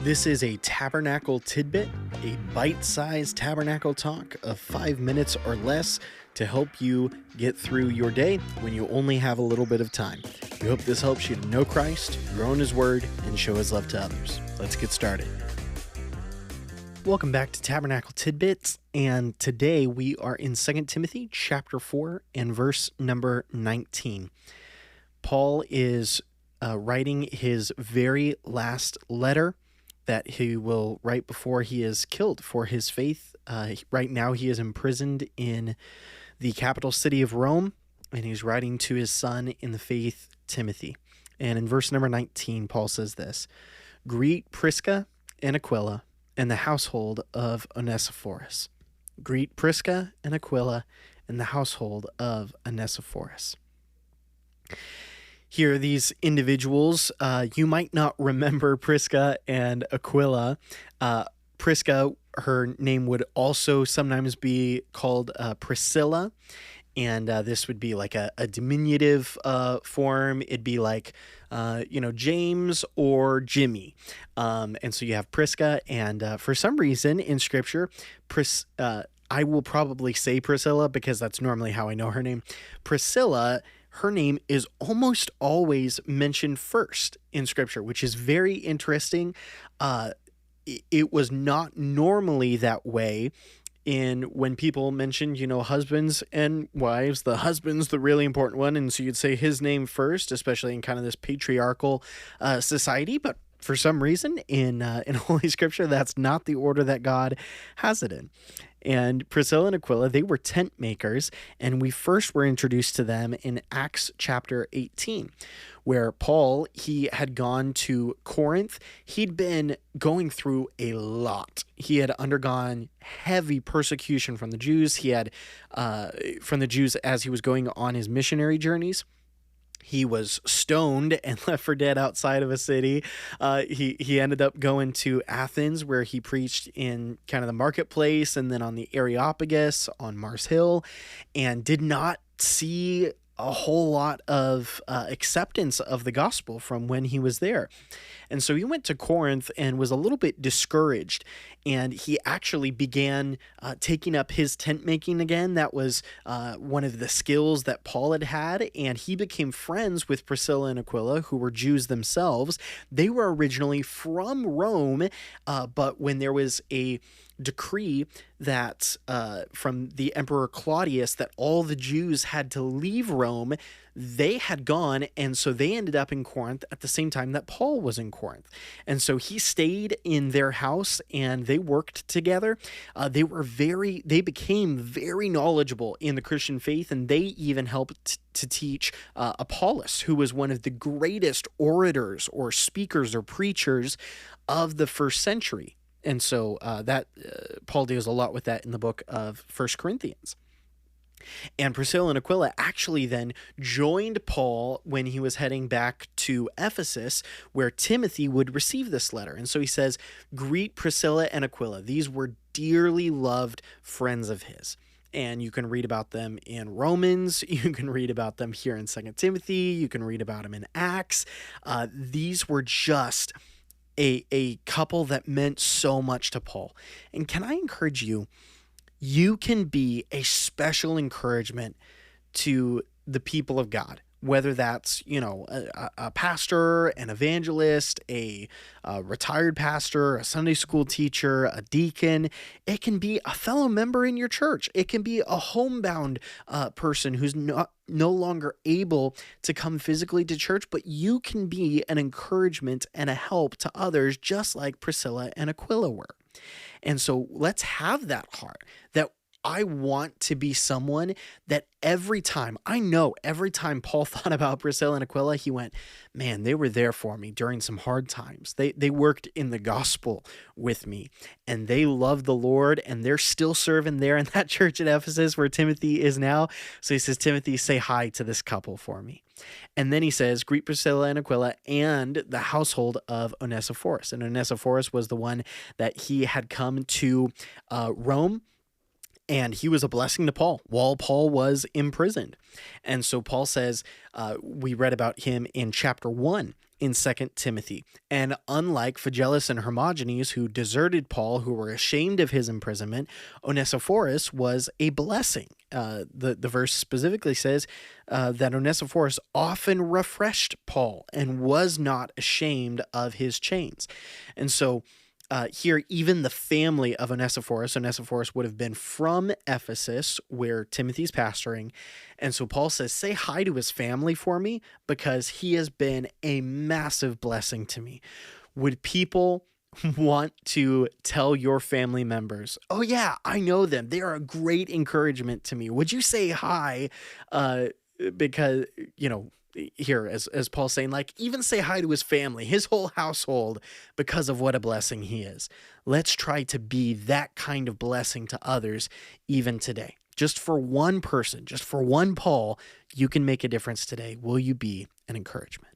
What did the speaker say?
This is a Tabernacle Tidbit, a bite-sized Tabernacle Talk of 5 minutes or less to help you get through your day when you only have a little bit of time. We hope this helps you to know Christ, grow in His Word, and show His love to others. Let's get started. Welcome back to Tabernacle Tidbits, and today we are in 2 Timothy chapter 4 and verse number 19. Paul is writing his very last letter that he will write before he is killed for his faith. Right now he is imprisoned in the capital city of Rome, and he's writing to his son in the faith, Timothy. And in verse number 19, Paul says this: "Greet Prisca and Aquila and the household of Onesiphorus." Greet Prisca and Aquila and the household of Onesiphorus. Here, these individuals, you might not remember Prisca and Aquila. Prisca, her name would also sometimes be called Priscilla, and this would be like a diminutive form. It'd be like, James or Jimmy. And so you have Prisca, and for some reason in Scripture, I will probably say Priscilla because that's normally how I know her name. Priscilla, her name is almost always mentioned first in Scripture, which is very interesting. It was not normally that way when people mentioned, husbands and wives. The husband's the really important one, and so you'd say his name first, especially in kind of this patriarchal society. But for some reason, in Holy Scripture, that's not the order that God has it in. And Priscilla and Aquila, they were tent makers, and we first were introduced to them in Acts chapter 18, where Paul, he had gone to Corinth. He'd been going through a lot. He had undergone heavy persecution from the Jews. He had, from the Jews as he was going on his missionary journeys. He was stoned and left for dead outside of a city. He ended up going to Athens, where he preached in kind of the marketplace and then on the Areopagus on Mars Hill, and did not see a whole lot of acceptance of the gospel from when he was there. And so he went to Corinth and was a little bit discouraged, and he actually began taking up his tent making again. That was one of the skills that Paul had had, and he became friends with Priscilla and Aquila, who were Jews themselves. They were originally from Rome, but when there was a decree that from the Emperor Claudius that all the Jews had to leave Rome, they had gone, and so they ended up in Corinth at the same time that Paul was in Corinth. And so he stayed in their house, and they worked together. They became very knowledgeable in the Christian faith, and they even helped to teach Apollos, who was one of the greatest orators or speakers or preachers of the first century. And so Paul deals a lot with that in the book of 1 Corinthians. And Priscilla and Aquila actually then joined Paul when he was heading back to Ephesus, where Timothy would receive this letter. And so he says, "Greet Priscilla and Aquila." These were dearly loved friends of his. And you can read about them in Romans. You can read about them here in 2 Timothy. You can read about them in Acts. These were just a couple that meant so much to Paul. And can I encourage you, you can be a special encouragement to the people of God, whether that's, a pastor, an evangelist, a retired pastor, a Sunday school teacher, a deacon. It can be a fellow member in your church. It can be a homebound person who's no longer able to come physically to church, but you can be an encouragement and a help to others, just like Priscilla and Aquila were. And so let's have that heart that I want to be someone that every time Paul thought about Priscilla and Aquila, he went, man, they were there for me during some hard times. They worked in the gospel with me, and they loved the Lord, and they're still serving there in that church at Ephesus where Timothy is now. So he says, Timothy, say hi to this couple for me. And then he says, greet Priscilla and Aquila and the household of Onesiphorus. And Onesiphorus was the one that he had come to Rome And he was a blessing to Paul while Paul was imprisoned. And so Paul says, we read about him in chapter 1 in 2 Timothy. And unlike Phygellus and Hermogenes, who deserted Paul, who were ashamed of his imprisonment, Onesiphorus was a blessing. The verse specifically says that Onesiphorus often refreshed Paul and was not ashamed of his chains. And so here, even the family of Onesiphorus would have been from Ephesus, where Timothy's pastoring. And so Paul says, say hi to his family for me, because he has been a massive blessing to me. Would people want to tell your family members, oh yeah, I know them, they are a great encouragement to me? Would you say hi? Because, here, as Paul's saying, like, even say hi to his family, his whole household, because of what a blessing he is. Let's try to be that kind of blessing to others even today. Just for one person, just for one Paul, you can make a difference today. Will you be an encouragement?